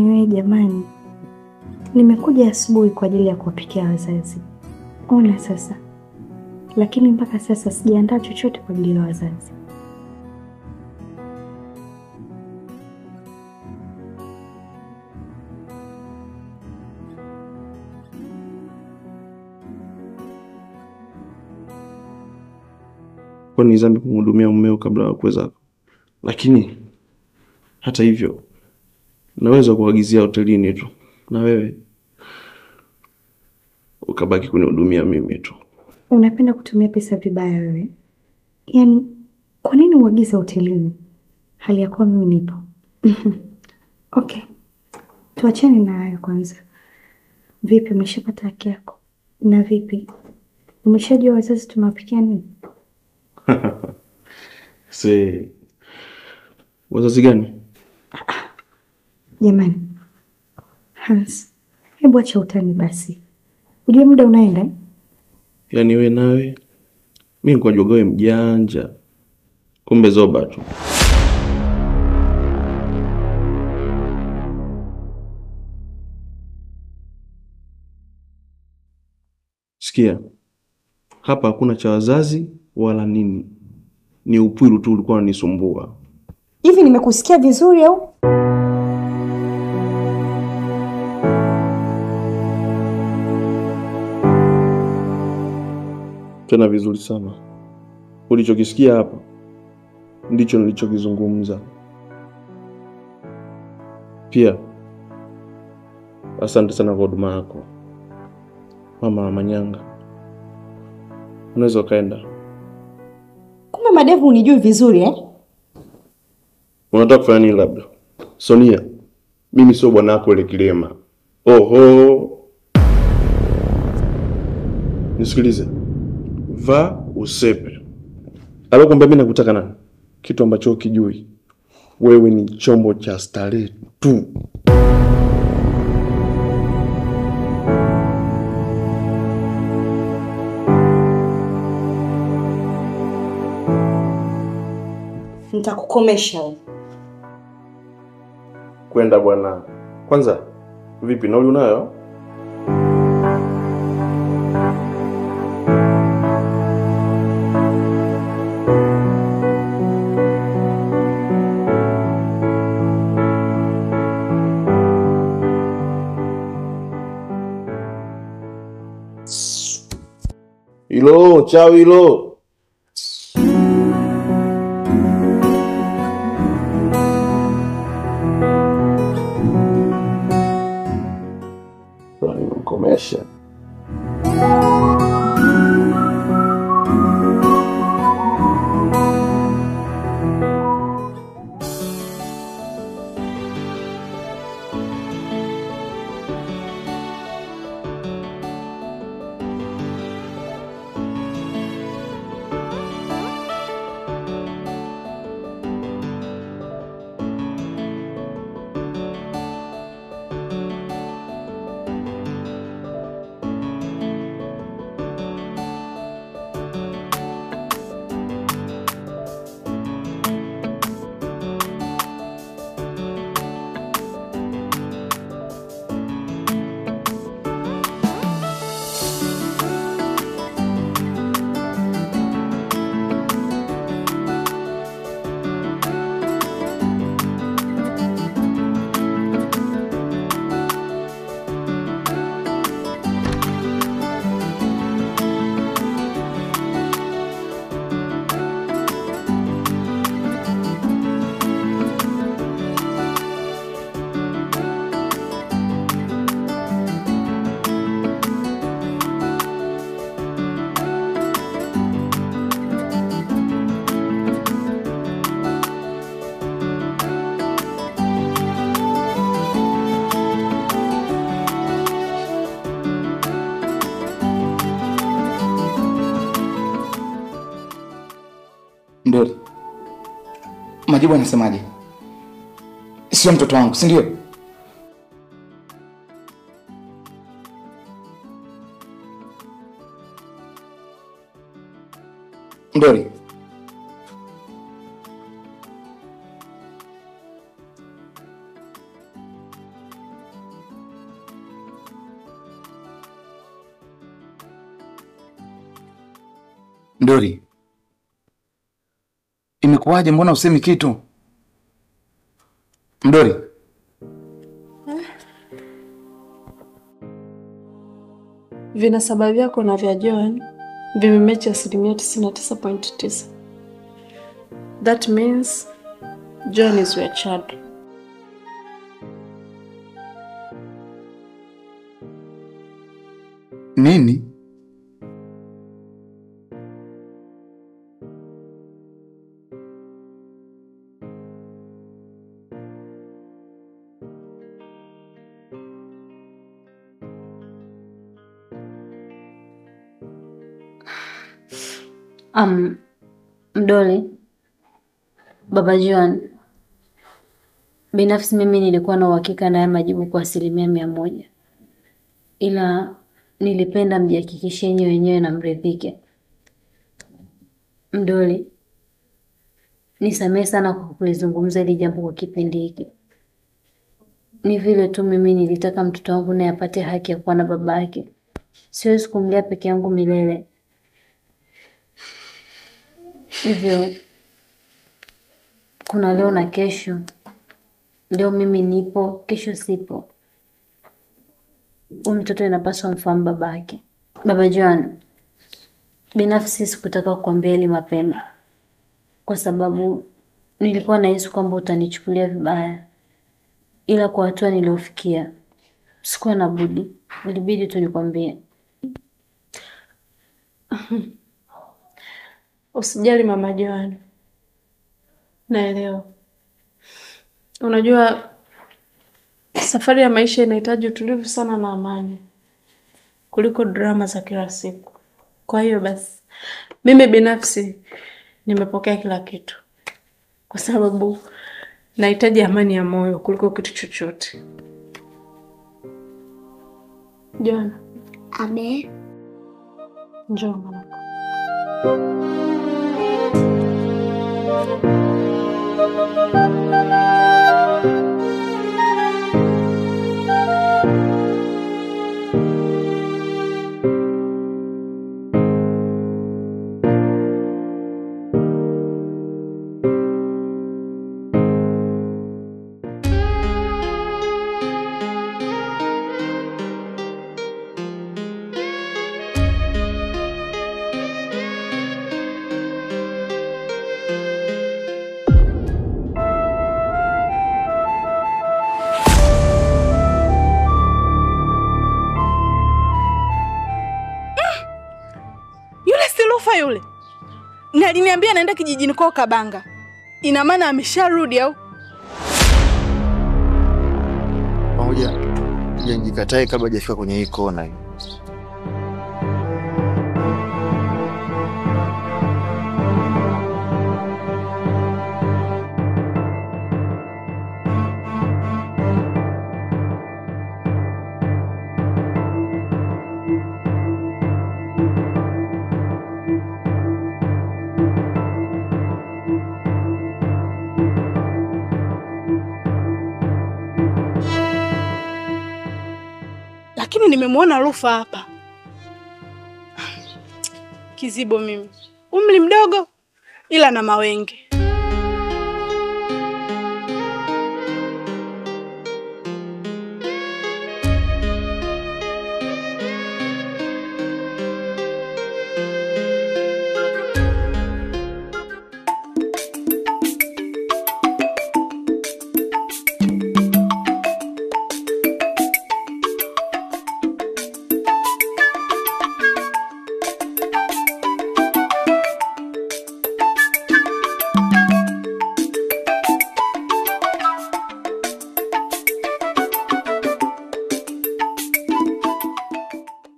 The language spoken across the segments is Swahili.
Yaani wewe jamani, nimekuja asubuhi kwa ajili ya kuwapikia wazazi. Ona sasa. Lakini mpaka sasa sijaandaa chochote kwa ajili ya wazazi. Kwa ni dhambi kumhudumia mumeo kabla ya kuweza. Lakini hata hivyo naweza kuagizia hotelini tu na wewe ukabaki kunihudumia mimi tu. Unapenda kutumia pesa vibaya wewe? Yaani kwa nini uagize hotelini hali ya kuwa mimi nipo? Okay. Tuachane na hayo kwanza. Vipi umeshapata haki yako? Na vipi? Umeshajua wazazi tunawapikia nini? Wazazi gani? Jamani. Hans, hebu acha utani basi. Ujue muda unaenda? Yaani wewe nawe mimi kwa jogoe mjanja. Kumbe zoba tu. Sikia. Hapa hakuna cha wazazi wala nini. Ni upwiru tu ulikuwa unanisumbua. Hivi nimekusikia vizuri au? Tena vizuri sana. Ulichokisikia hapa ndicho nilichokizungumza. Pia asante sana kwa huduma yako, Mama Manyanga. Unaweza kaenda. Kumbe madevu unijui vizuri eh? Unataka kufanya nini labda? Sonia, mimi sio bwana wako ile kilema. Oho. Nisikilize. Va usepe. Alikwambia mimi nakutaka nani? Kitu ambacho ukijui. Wewe ni chombo cha starehe tu. Nitakukomesha wewe. Kwenda bwana. Kwanza vipi nauli unayo? Hilo, chao hilo. Komesha. Ndori. Majibu anasemaje? Sio mtoto wangu, si ndio? Ndori. Mdoli, imekuwaje? Mbona usemi kitu? Mdoli. Vinasaba vyako na vya Joan vimemechi 99.9%. That means Joan is your child. Nini? Mdoli, Baba Joan, binafsi mimi nilikuwa na uhakika na haya majibu kwa 100%. Ila nilipenda mjihakikishie nyewe wenyewe na mridhike. Mdoli, nisamehe sana kwa kulizungumza hili jambo kwa kipindi hiki. Ni vile tu mimi nilitaka mtoto wangu naye apate haki ya kuwa na baba yake. Siwezi kumlea peke yangu milele. Hivyo kuna leo na kesho. Leo mimi nipo, kesho sipo. Huyu mtoto inapaswa mfahamu babake. Baba Joan, binafsi sikutaka kukwambia hili mapema, kwa sababu nilikuwa nahisi kwamba utanichukulia vibaya. Ila kwa hatua niliofikia, sikuwa na budi. Ilibidi tu nikwambie. Usijali Mama Joan. Naelewa. Unajua safari ya maisha inahitaji utulivu sana na amani kuliko drama za kila siku. Kwa hiyo basi mimi binafsi nimepokea kila kitu, kwa sababu nahitaji amani ya moyo kuliko kitu chochote. Joan. Abe. Njoo mwanangu. Yule na aliniambia anaenda kijijini kwao Kabanga. Ina maana amesharudi au? Pamoja njikatae kabla hajafika kwenye hii kona hii. Lakini nimemwona Rufa hapa. Kizibo mimi. Umri mdogo ila na mawenge.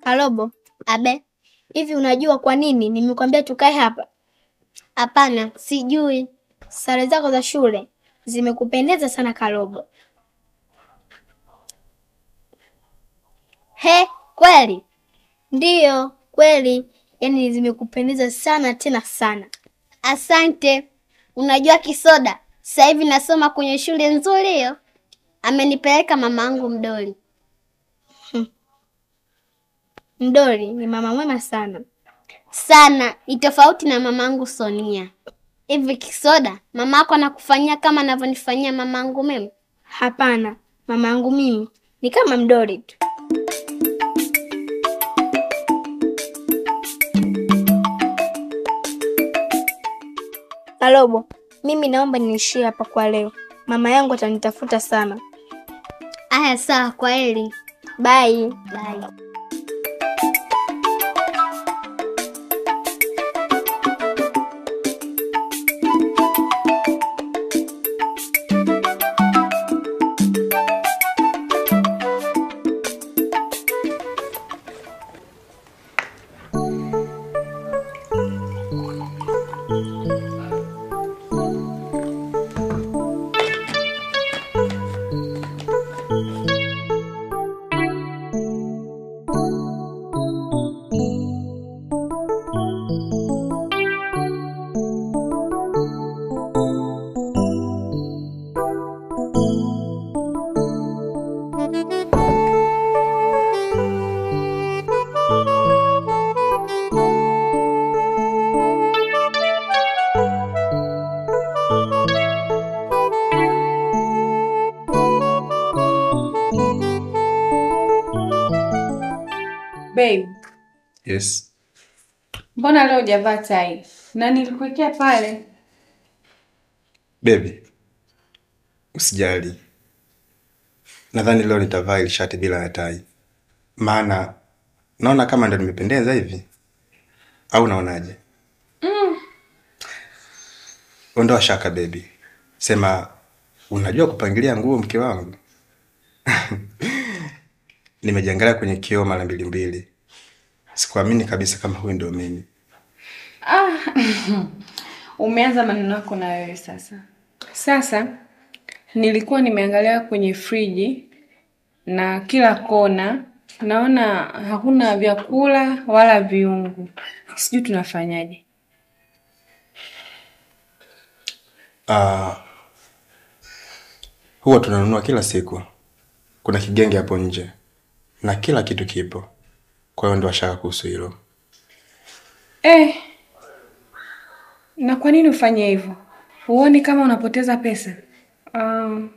Kalobo, abe. Hivi unajua kwa nini nimekwambia tukae hapa? Hapana, sijui. Sare zako za shule zimekupendeza sana Kalobo. He, kweli? Ndiyo, kweli. Yaani zimekupendeza sana tena sana. Asante. Unajua Kisoda, sasa hivi nasoma kwenye shule nzuri hiyo. Amenipeleka mamangu Mdoli. Mdoli ni mama mwema sana. Sana, ni tofauti na mamangu Sonia. Hivi Kisoda, mamako anakufanyia kama anavyonifanyia mamangu mimi? Hapana, mamangu mimi ni kama mdori tu. Alobo, mimi naomba niishie hapa kwa leo. Mama yangu atanitafuta sana. Aya sawa, kwaheri. Bye. Bye. Babe. Yes. Mbona leo hujavaa tai? Na nilikuwekea pale. Baby. Usijali. Nadhani leo nitavaa ile shati bila tai. Maana naona kama ndio nimependeza hivi. Au naonaje? Ondoa shaka baby. Sema unajua kupangilia nguo mke wangu. Nimejiangalia kwenye kioo mara mbili. Sikuamini kabisa kama huyu ndio mimi. Umeanza maneno yako na wewe sasa. Sasa nilikuwa nimeangalia kwenye friji na kila kona naona hakuna vyakula wala viungo. Sijui tunafanyaje. Huwa tunanunua kila siku. Kuna kigenge hapo nje. Na kila kitu kipo. Kwa hiyo ndio shaka kuhusu hilo. Na kwa nini ufanye hivyo? Huoni kama unapoteza pesa?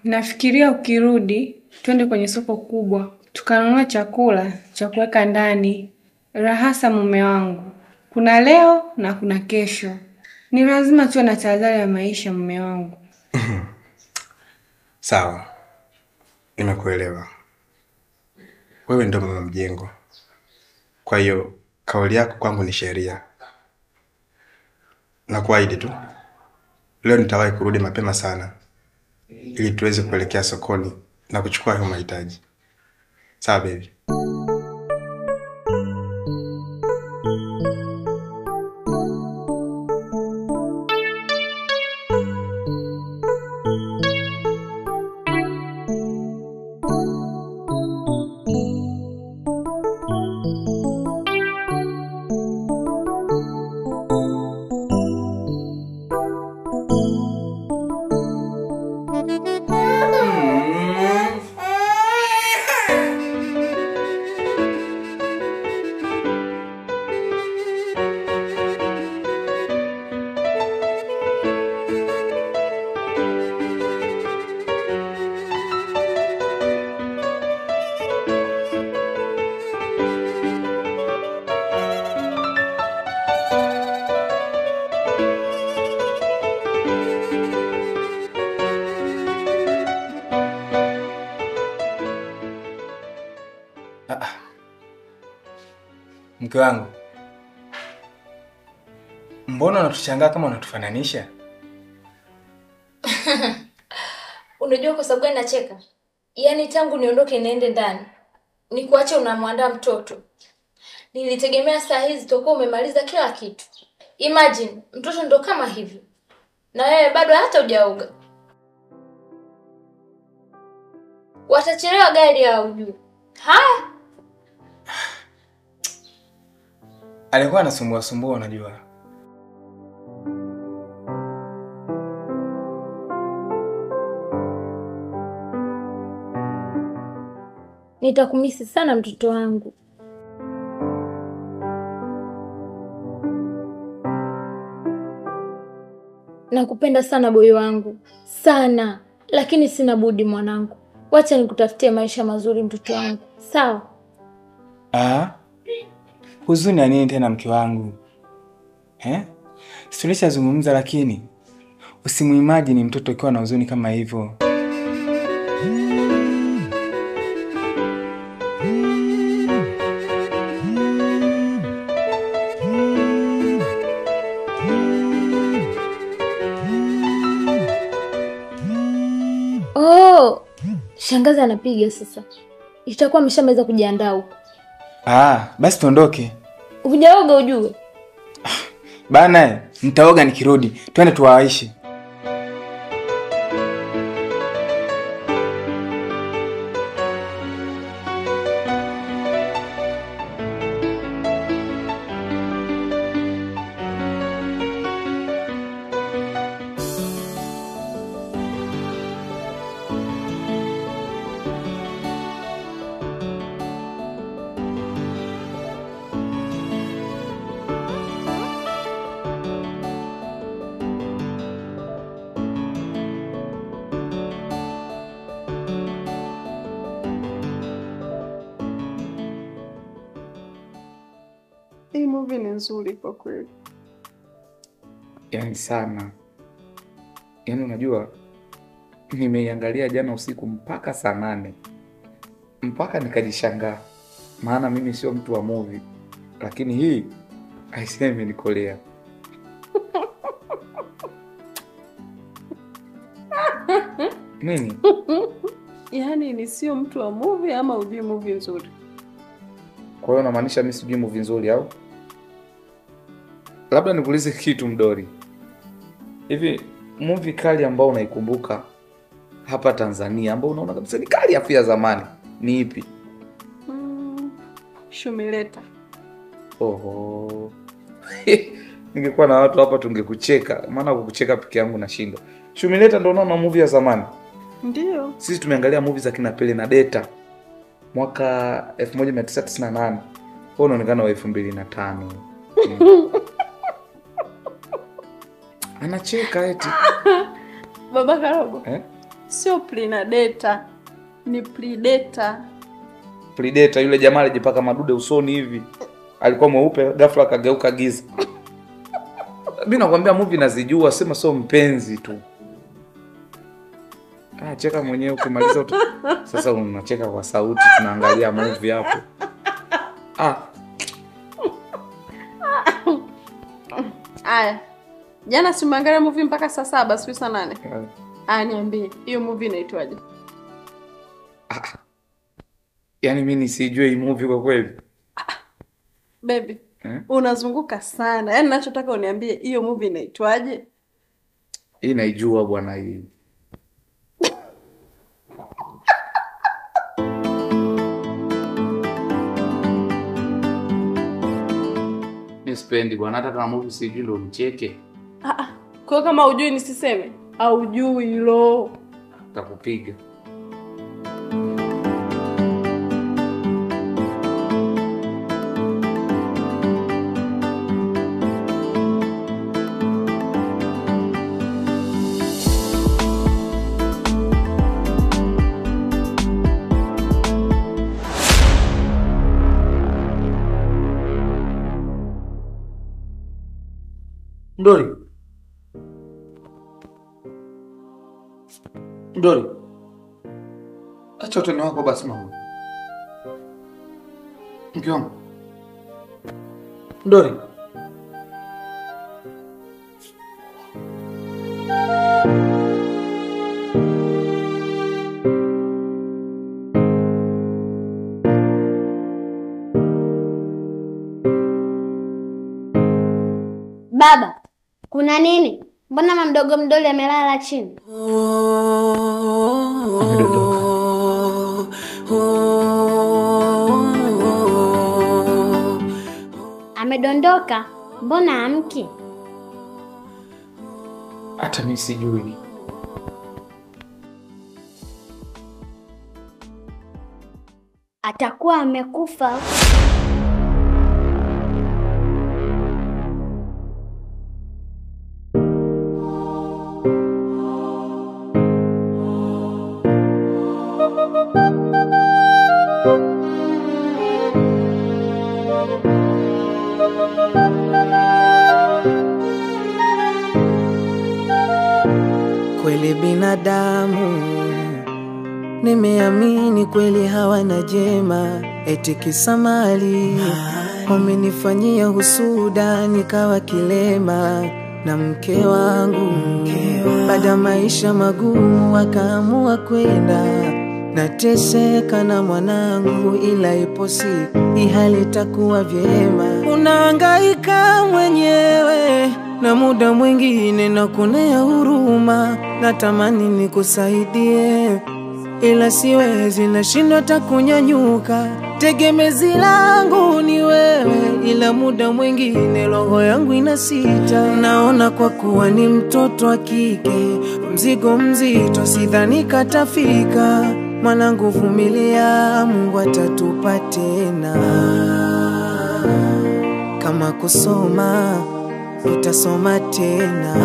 Nafikiria ukirudi twende kwenye soko kubwa tukanunua chakula cha kuweka ndani. Rahasa mume wangu. Kuna leo na kuna kesho. Ni lazima tuwe na tahadhari ya maisha mume wangu. Sawa. Nimekuelewa. Wewe ndio mama mjengo. Kwa hiyo kauli yako kwangu ni sheria. Na kuahidi tu. Leo nitawahi kurudi mapema sana. Ili tuweze kuelekea sokoni na kuchukua hayo mahitaji. Sawa baby. Mke wangu. Mbona unatushangaa kama unatufananisha? Unajua kwa sababu gani nacheka? Yaani tangu niondoke niende ndani, nikuache unamwandaa mtoto. Nilitegemea saa hizi toko umemaliza kila kitu. Imagine, mtoto ndo kama hivi. Na wewe bado hata hujaoga. Watachelewa gari au juu. Haya. Alikuwa anasumbua unajua. Nitakumisi sana mtoto wangu. nakupenda sana boy wangu. Sana. Lakini sina budi mwanangu. Wacha nikutafutie maisha mazuri mtoto wangu. Sawa? Huzuni ya nini tena mke wangu? Tulishazungumza, lakini usimuimagine mtoto akiwa na huzuni kama hivyo. Oh, shangazi anapiga sasa. Itakuwa ameshamaliza kujiandaa huko. Basi tuondoke. Hujaoga ujue. Bana, nitaoga nikirudi. Twende tuwaishi. Hii movie ni nzuri kwa kweli. Yaani sana. Yaani unajua nimeiangalia jana usiku mpaka saa 8. Mpaka nikajishangaa. Maana mimi sio mtu wa movie. Lakini hii aisee imenikolea. Nini? Yaani ni sio mtu wa movie ama ujui movie nzuri? Kwa hiyo unamaanisha mimi sijui movie nzuri au? Labda nikuulize kitu Mdori. Hivi movie kali ambao unaikumbuka hapa Tanzania ambao unaona kabisa ni kali afu ya zamani ni ipi? Shumileta. Oho. Ningekuwa na watu hapa tungekucheka, maana kukucheka peke yangu nashinda. Shumileta ndio unaona movie ya zamani? Ndio. Sisi tumeangalia movie za kina Pele na Deta mwaka 1998. Wewe unaonekana wa 2005. Anacheka eti. Baba Karogo. Sio Plinadeta. Ni Predator. Predator yule jamaa alijipaka madude usoni hivi. Alikuwa mweupe ghafla akageuka giza. Mimi nakwambia movie nazijua, sema sio mpenzi tu. Cheka mwenyewe ukimaliza utu. Sasa unacheka kwa sauti, tunaangalia movie hapo. Aya. Jana si umeangalia movie mpaka saa 7, sio saa 8. Niambie, hiyo movie inaitwaje? Yaani mimi nisijue hii movie kwa kweli. Baby, unazunguka sana. Yaani ninachotaka uniambie hiyo movie inaitwaje? Hii naijua bwana hii. Nispendi bwana, hata kama movie sijui ndo nicheke. Kwa kama hujui nisiseme au hujui hilo takupiga. Mdori. Mdori. Acha utani wako basi mama. Mke wangu. Mdori. Baba, kuna nini? Mbona mama mdogo Mdoli amelala chini? Amedondoka? Mbona amki? Hata mimi sijui. Atakuwa amekufa. binadamu. Nimeamini kweli hawana jema, eti kisa mali. Wamenifanyia husuda nikawa kilema na mke wangu. Baada maisha magumu wakaamua kwenda, nateseka na mwanangu, ila ipo siku hii hali itakuwa vyema. Unahangaika mwenyewe na muda mwingine nakuonea huruma, natamani nikusaidie ila siwezi, nashindwa hata kunyanyuka. Tegemezi langu ni wewe, ila muda mwingine roho yangu inasita. Naona kwa kuwa ni mtoto wa kike, mzigo mzito sidhani katafika. Mwanangu vumilia, Mungu atatupa tena. Kama kusoma nitasoma tena.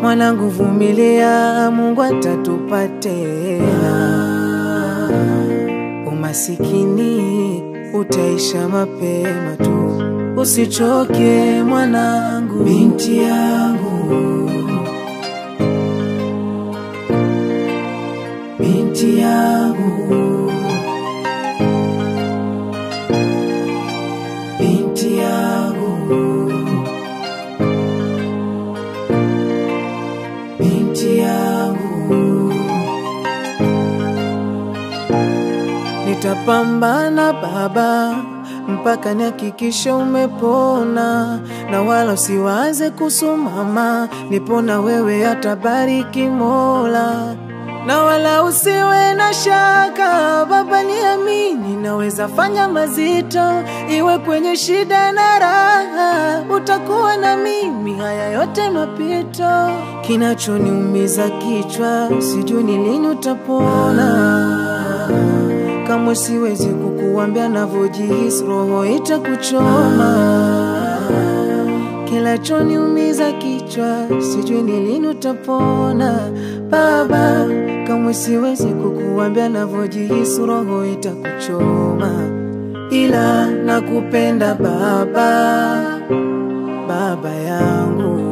Mwanangu vumilia, Mungu atatupa tena. Umasikini utaisha mapema tu, usichoke mwanangu. Binti yangu, binti yangu, binti yangu, binti yangu. Nitapambana baba mpaka nihakikishe umepona, na wala usiwaze kusumama, nipona wewe atabariki Mola. Na wala usiwe na shaka baba, niamini naweza fanya mazito, iwe kwenye shida na raha, utakuwa na mimi, haya yote mapito. Kinachoniumiza kichwa, sijui ni lini utapona. Kama siwezi kukuambia navyojihisi, roho itakuchoma. Kinachoniumiza kichwa, sijui ni lini utapona baba. Kama siwezi kukuambia navyojihisi, roho itakuchoma. Ila nakupenda baba, baba yangu.